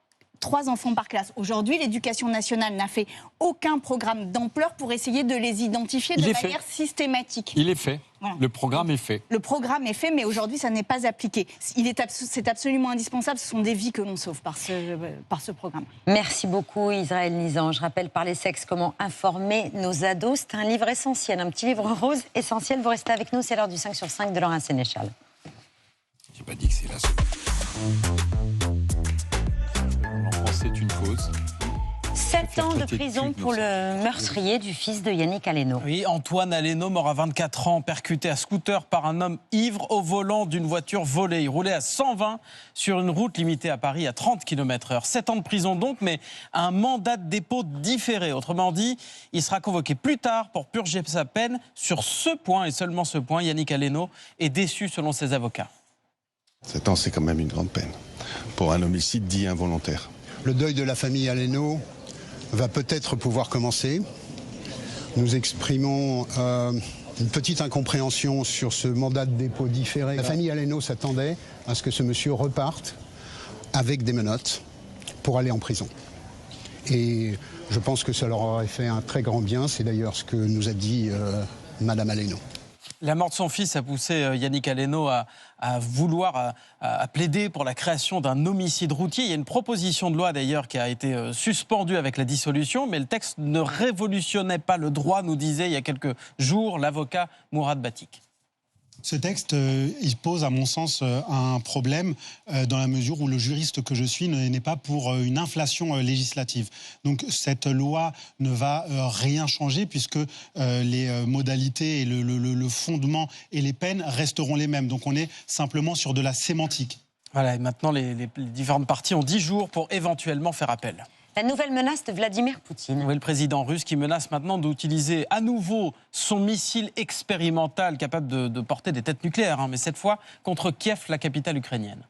enfants par classe. Aujourd'hui, l'éducation nationale n'a fait aucun programme d'ampleur pour essayer de les identifier de manière systématique. Il est fait. Voilà. Le programme est fait. Le programme est fait, mais aujourd'hui, ça n'est pas appliqué. C'est absolument indispensable. Ce sont des vies que l'on sauve par ce programme. Merci beaucoup, Israël Nizan. Je rappelle Par les sexes, comment informer nos ados. C'est un livre essentiel, un petit livre rose essentiel. Vous restez avec nous, c'est l'heure du 5 sur 5 de Laurent Sénéchal. J'ai pas dit que c'est la solution. C'est une cause. 7 ans de prison pour le meurtrier du fils de Yannick Aleno. Oui, Antoine Aleno, mort à 24 ans, percuté à scooter par un homme ivre au volant d'une voiture volée. Il roulait à 120 sur une route limitée à Paris à 30 km/h. 7 ans de prison donc, mais un mandat de dépôt différé. Autrement dit, il sera convoqué plus tard pour purger sa peine. Sur ce point, et seulement ce point, Yannick Aleno est déçu selon ses avocats. 7 ans, c'est quand même une grande peine pour un homicide dit involontaire. Le deuil de la famille Aleno va peut-être pouvoir commencer. Nous exprimons une petite incompréhension sur ce mandat de dépôt différé. La famille Aleno s'attendait à ce que ce monsieur reparte avec des menottes pour aller en prison. Et je pense que ça leur aurait fait un très grand bien. C'est d'ailleurs ce que nous a dit Madame Aleno. La mort de son fils a poussé Yannick Aleno à vouloir à plaider pour la création d'un homicide routier. Il y a une proposition de loi d'ailleurs qui a été suspendue avec la dissolution, mais le texte ne révolutionnait pas le droit, nous disait il y a quelques jours l'avocat Mourad Batik. Ce texte, il pose à mon sens un problème dans la mesure où le juriste que je suis n'est pas pour une inflation législative. Donc cette loi ne va rien changer puisque les modalités et le fondement et les peines resteront les mêmes. Donc on est simplement sur de la sémantique. Voilà, et maintenant les différentes parties ont 10 jours pour éventuellement faire appel. La nouvelle menace de Vladimir Poutine. Oui, le président russe qui menace maintenant d'utiliser à nouveau son missile expérimental capable de porter des têtes nucléaires, mais cette fois contre Kiev, la capitale ukrainienne.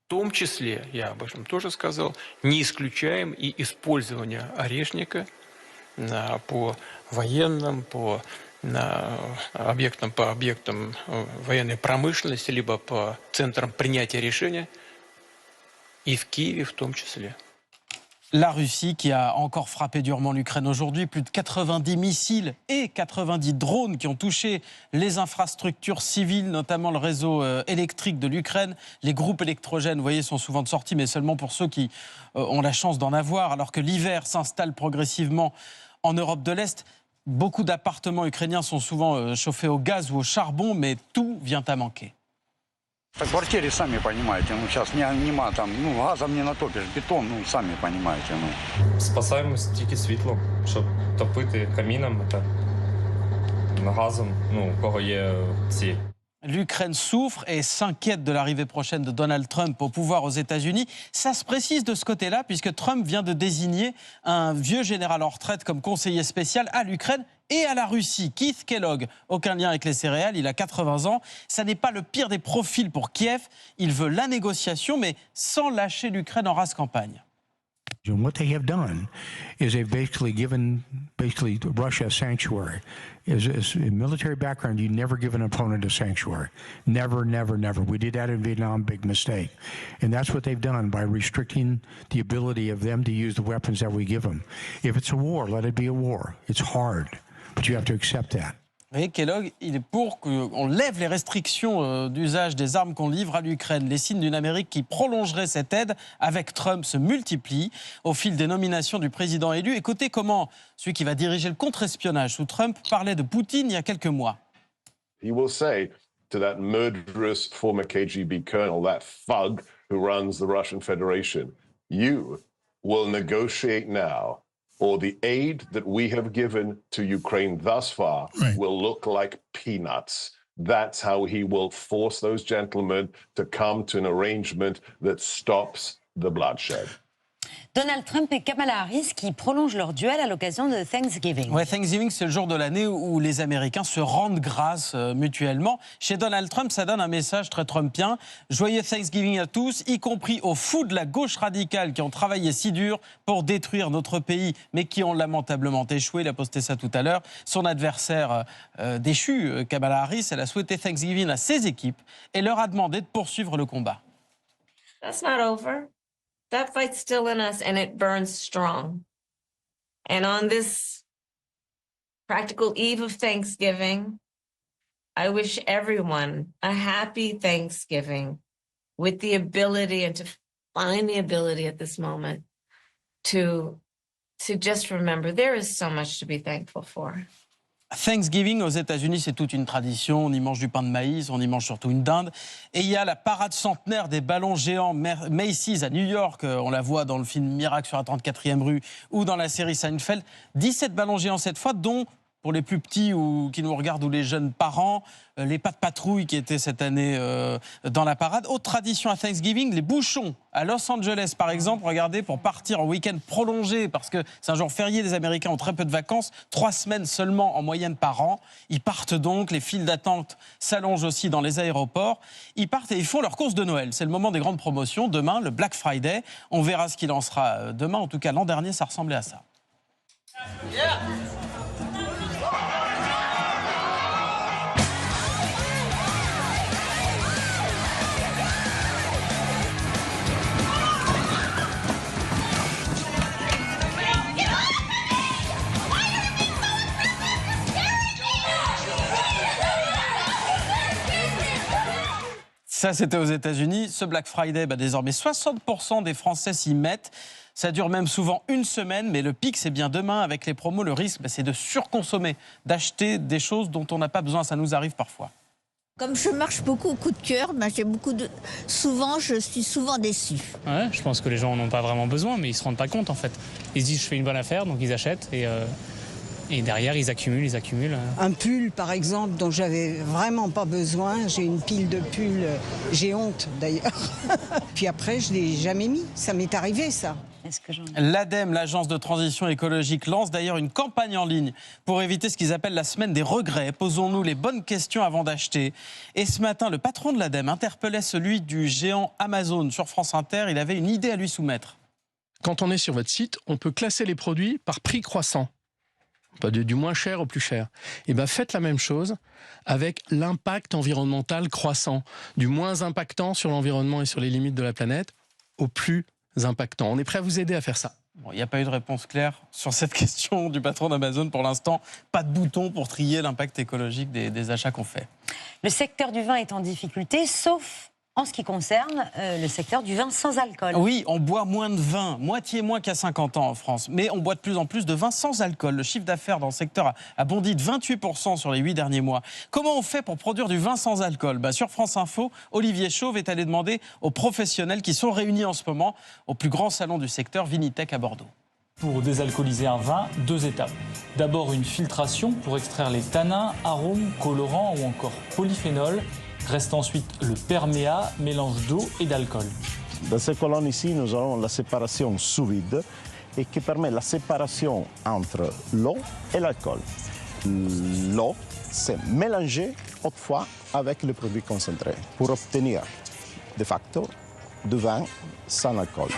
В том числе, я об этом тоже сказал, не исключаем и использование орешника по военным, по объектам военной промышленности, либо по центрам принятия решения, и в Киеве в том числе. La Russie qui a encore frappé durement l'Ukraine aujourd'hui, plus de 90 missiles et 90 drones qui ont touché les infrastructures civiles, notamment le réseau électrique de l'Ukraine. Les groupes électrogènes, vous voyez, sont souvent de sortie, mais seulement pour ceux qui ont la chance d'en avoir, alors que l'hiver s'installe progressivement en Europe de l'Est. Beaucoup d'appartements ukrainiens sont souvent chauffés au gaz ou au charbon, mais tout vient à manquer. В квартире, сами понимаете, сейчас нема там, газом не натопишь, бетон, сами понимаете. Спасаємось тільки світлом, щоб топити каміном, газом, у кого є ці. L'Ukraine souffre et s'inquiète de l'arrivée prochaine de Donald Trump au pouvoir aux États-Unis. Ça se précise de ce côté-là, puisque Trump vient de désigner un vieux général en retraite comme conseiller spécial à l'Ukraine et à la Russie. Keith Kellogg, aucun lien avec les céréales, il a 80 ans. Ça n'est pas le pire des profils pour Kiev. Il veut la négociation, mais sans lâcher l'Ukraine en rase campagne. And what they have done is they've basically given Russia sanctuary. As a military background, you never give an opponent a sanctuary. Never, never, never. We did that in Vietnam, big mistake. And that's what they've done by restricting the ability of them to use the weapons that we give them. If it's a war, let it be a war. It's hard, but you have to accept that. Vous voyez, Kellogg, il est pour qu'on lève les restrictions d'usage des armes qu'on livre à l'Ukraine. Les signes d'une Amérique qui prolongerait cette aide avec Trump se multiplient au fil des nominations du président élu. Écoutez comment celui qui va diriger le contre-espionnage sous Trump parlait de Poutine il y a quelques mois. He will say to that murderous former KGB colonel, that thug who runs the Russian Federation, you will negotiate now, or the aid that we have given to Ukraine thus far will look like peanuts. That's how he will force those gentlemen to come to an arrangement that stops the bloodshed. Donald Trump et Kamala Harris qui prolongent leur duel à l'occasion de Thanksgiving. Ouais, Thanksgiving, c'est le jour de l'année où les Américains se rendent grâce mutuellement. Chez Donald Trump, ça donne un message très trumpien. Joyeux Thanksgiving à tous, y compris aux fous de la gauche radicale qui ont travaillé si dur pour détruire notre pays, mais qui ont lamentablement échoué. Il a posté ça tout à l'heure. Son adversaire déchu, Kamala Harris, elle a souhaité Thanksgiving à ses équipes et leur a demandé de poursuivre le combat. That's not over. That fight's still in us and it burns strong. And on this practical eve of Thanksgiving, I wish everyone a happy Thanksgiving with the ability and to find the ability at this moment to just remember there is so much to be thankful for. Thanksgiving aux États-Unis, c'est toute une tradition. On y mange du pain de maïs, on y mange surtout une dinde. Et il y a la parade centenaire des ballons géants Macy's à New York. On la voit dans le film Miracle sur la 34e rue ou dans la série Seinfeld. 17 ballons géants cette fois, dont, pour les plus petits ou qui nous regardent ou les jeunes parents, les pas de patrouille qui étaient cette année dans la parade. Autre tradition à Thanksgiving, les bouchons. À Los Angeles, par exemple, regardez, pour partir en week-end prolongé, parce que c'est un jour férié, les Américains ont très peu de vacances, 3 semaines seulement en moyenne par an. Ils partent donc, les files d'attente s'allongent aussi dans les aéroports. Ils partent et ils font leur course de Noël. C'est le moment des grandes promotions. Demain, le Black Friday. On verra ce qu'il en sera demain. En tout cas, l'an dernier, ça ressemblait à ça. Yeah. Ça, c'était aux États-Unis. Ce Black Friday, désormais, 60% des Français s'y mettent. Ça dure même souvent une semaine, mais le pic, c'est bien demain. Avec les promos, le risque, c'est de surconsommer, d'acheter des choses dont on n'a pas besoin. Ça nous arrive parfois. Comme je marche beaucoup au coup de cœur, je suis souvent déçue. Ouais, je pense que les gens n'en ont pas vraiment besoin, mais ils ne se rendent pas compte, en fait. Ils se disent, je fais une bonne affaire, donc ils achètent. Et derrière, ils accumulent. Un pull, par exemple, dont j'avais vraiment pas besoin. J'ai une pile de pulls. J'ai honte, d'ailleurs. Puis après, je l'ai jamais mis. Ça m'est arrivé, ça. L'ADEME, l'agence de transition écologique, lance d'ailleurs une campagne en ligne pour éviter ce qu'ils appellent la semaine des regrets. Posons-nous les bonnes questions avant d'acheter. Et ce matin, le patron de l'ADEME interpellait celui du géant Amazon sur France Inter. Il avait une idée à lui soumettre. Quand on est sur votre site, on peut classer les produits par prix croissant. Du moins cher au plus cher. Et bien faites la même chose avec l'impact environnemental croissant. Du moins impactant sur l'environnement et sur les limites de la planète au plus impactant. On est prêt à vous aider à faire ça. Il n'y a pas eu de réponse claire sur cette question du patron d'Amazon pour l'instant. Pas de bouton pour trier l'impact écologique des achats qu'on fait. Le secteur du vin est en difficulté, sauf en ce qui concerne le secteur du vin sans alcool. Oui, on boit moins de vin, moitié moins qu'à 50 ans en France. Mais on boit de plus en plus de vin sans alcool. Le chiffre d'affaires dans le secteur a bondi de 28% sur les 8 derniers mois. Comment on fait pour produire du vin sans alcool ? Sur France Info, Olivier Chauve est allé demander aux professionnels qui sont réunis en ce moment au plus grand salon du secteur, Vinitec à Bordeaux. Pour désalcooliser un vin, 2 étapes. D'abord une filtration pour extraire les tanins, arômes, colorants ou encore polyphénols. Reste ensuite le perméa, mélange d'eau et d'alcool. Dans ces colonnes ici, nous avons la séparation sous vide et qui permet la séparation entre l'eau et l'alcool. L'eau, c'est mélangée autrefois avec le produit concentré pour obtenir de facto du vin sans alcool.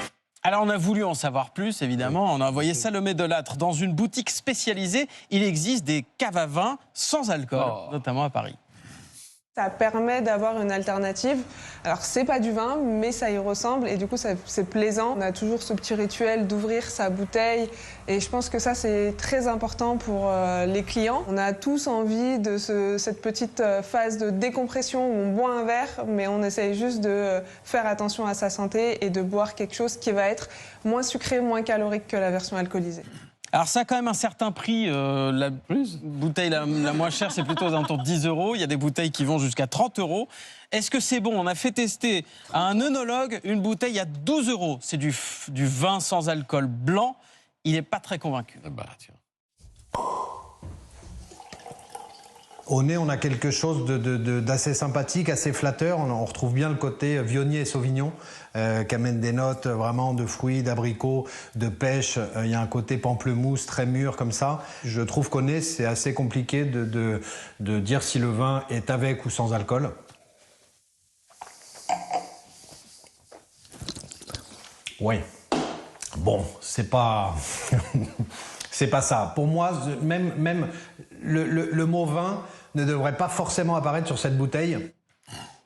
Alors on a voulu en savoir plus, évidemment. On a envoyé Salomé Delattre dans une boutique spécialisée. Il existe des caves à vin sans alcool, notamment à Paris. Ça permet d'avoir une alternative. Alors, c'est pas du vin, mais ça y ressemble. Et du coup, c'est plaisant. On a toujours ce petit rituel d'ouvrir sa bouteille. Et je pense que ça, c'est très important pour les clients. On a tous envie de cette petite phase de décompression où on boit un verre, mais on essaye juste de faire attention à sa santé et de boire quelque chose qui va être moins sucré, moins calorique que la version alcoolisée. Alors ça a quand même un certain prix. La bouteille la moins chère, c'est plutôt aux alentours de 10 €. Il y a des bouteilles qui vont jusqu'à 30 €. Est-ce que c'est bon ? On a fait tester à un œnologue une bouteille à 12 €. C'est du vin sans alcool blanc. Il n'est pas très convaincu. Au nez, on a quelque chose d'assez sympathique, assez flatteur. On retrouve bien le côté Viognier et Sauvignon, qui amène des notes vraiment de fruits, d'abricots, de pêche. Il y a un côté pamplemousse très mûr comme ça. Je trouve qu'au nez, c'est assez compliqué de dire si le vin est avec ou sans alcool. Oui. Bon, c'est pas... c'est pas ça. Pour moi, même le mot vin ne devrait pas forcément apparaître sur cette bouteille.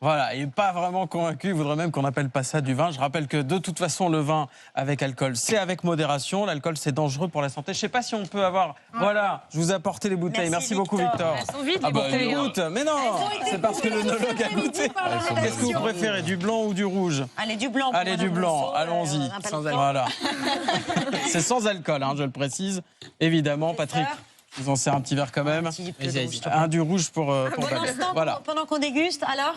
Voilà, il n'est pas vraiment convaincu, il voudrait même qu'on n'appelle pas ça du vin. Je rappelle que de toute façon, le vin avec alcool, c'est avec modération. L'alcool, c'est dangereux pour la santé. Je ne sais pas si on peut avoir... Voilà, je vous ai apporté les bouteilles. Merci beaucoup, Victor. Elles sont vides, les bouteilles. Mais non, c'est parce que l'œnologue a goûté. Qu'est-ce que vous préférez, du blanc ou du rouge ? Allez, du blanc. Allez, du blanc, allons-y. Voilà. C'est sans alcool, je le précise. Évidemment, Patrick. Je vous en sers un petit verre quand même. Un du rouge pour voilà. Pendant qu'on déguste, alors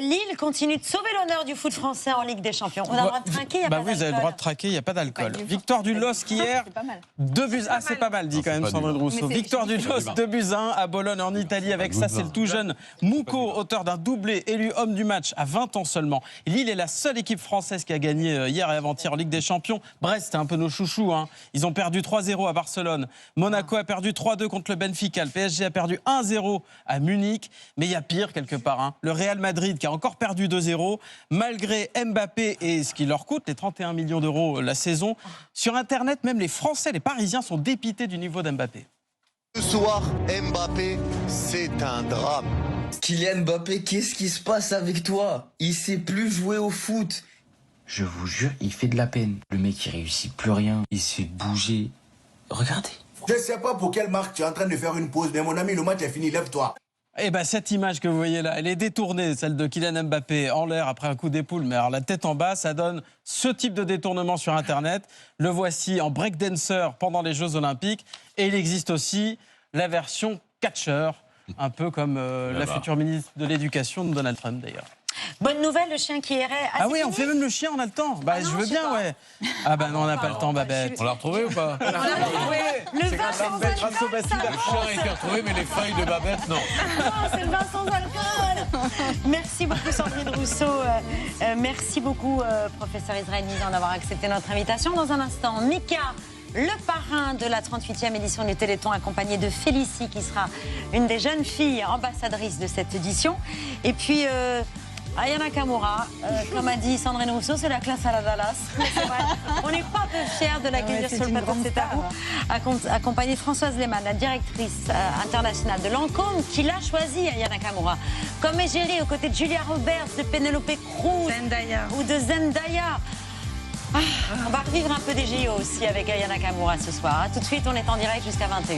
Lille continue de sauver l'honneur du foot français en Ligue des Champions. On a le droit de traquer, il n'y a pas d'alcool. Vous avez le droit de traquer, il n'y a pas d'alcool. Victoire du LOSC hier, 2 buts. Ah, c'est pas mal dit quand même, Sandrine Rousseau. Victoire du LOSC, 2 buts 1 à Bologne en Italie. Avec ça, c'est le tout jeune Mouko, auteur d'un doublé, élu homme du match à 20 ans seulement. Lille est la seule équipe française qui a gagné hier et avant-hier en Ligue des Champions. Brest, c'était un peu nos chouchous. Ils ont perdu 3-0 à Barcelone. Monaco a perdu 3-2 contre le Benfica. Le PSG a perdu 1-0 à Munich. Mais il y a pire quelque part. Le Real Madrid qui a encore perdu 2-0, malgré Mbappé et ce qui leur coûte, les 31 millions d'euros la saison. Sur Internet, même les Français, les Parisiens sont dépités du niveau d'Mbappé. Ce soir, Mbappé, c'est un drame. Kylian Mbappé, qu'est-ce qui se passe avec toi? Il sait plus jouer au foot. Je vous jure, il fait de la peine. Le mec, il réussit plus rien. Il se fait bouger. Regardez. Je sais pas pour quelle marque tu es en train de faire une pause, mais mon ami, le match est fini, lève-toi. Eh ben, cette image que vous voyez là, elle est détournée, celle de Kylian Mbappé en l'air après un coup d'épaule, mais alors la tête en bas, ça donne ce type de détournement sur Internet. Le voici en breakdancer pendant les Jeux Olympiques. Et il existe aussi la version catcheur, un peu comme la future ministre de l'Éducation de Donald Trump d'ailleurs. Bonne nouvelle, le chien qui errait. Ah oui, on fait même le chien, on a le temps. Bah, je veux bien, ouais. Ah bah non, on n'a pas le temps, Babette. On l'a retrouvé ou pas? On l'a retrouvé. Le vin sans alcool. Le chien a été retrouvé, mais les feuilles de Babette, non. Non, c'est le vin sans alcool. Merci beaucoup, Sandrine Rousseau. Merci beaucoup, professeur Israël Nizan, d'avoir accepté notre invitation. Dans un instant, Mika, le parrain de la 38e édition du Téléthon, accompagné de Félicie, qui sera une des jeunes filles ambassadrices de cette édition. Et puis... Aya Nakamura, comme a dit Sandrine Rousseau, c'est la classe à la Dallas. On n'est pas peu fiers de l'accueillir sur le plateau de C'est à vous, accompagnée de Françoise Lehmann, la directrice internationale de Lancôme, qui l'a choisi, Aya Nakamura, comme égérie aux côtés de Julia Roberts, de Penelope Cruz ou de Zendaya. On va revivre un peu des JO aussi avec Aya Nakamura ce soir. Tout de suite, on est en direct jusqu'à 21h.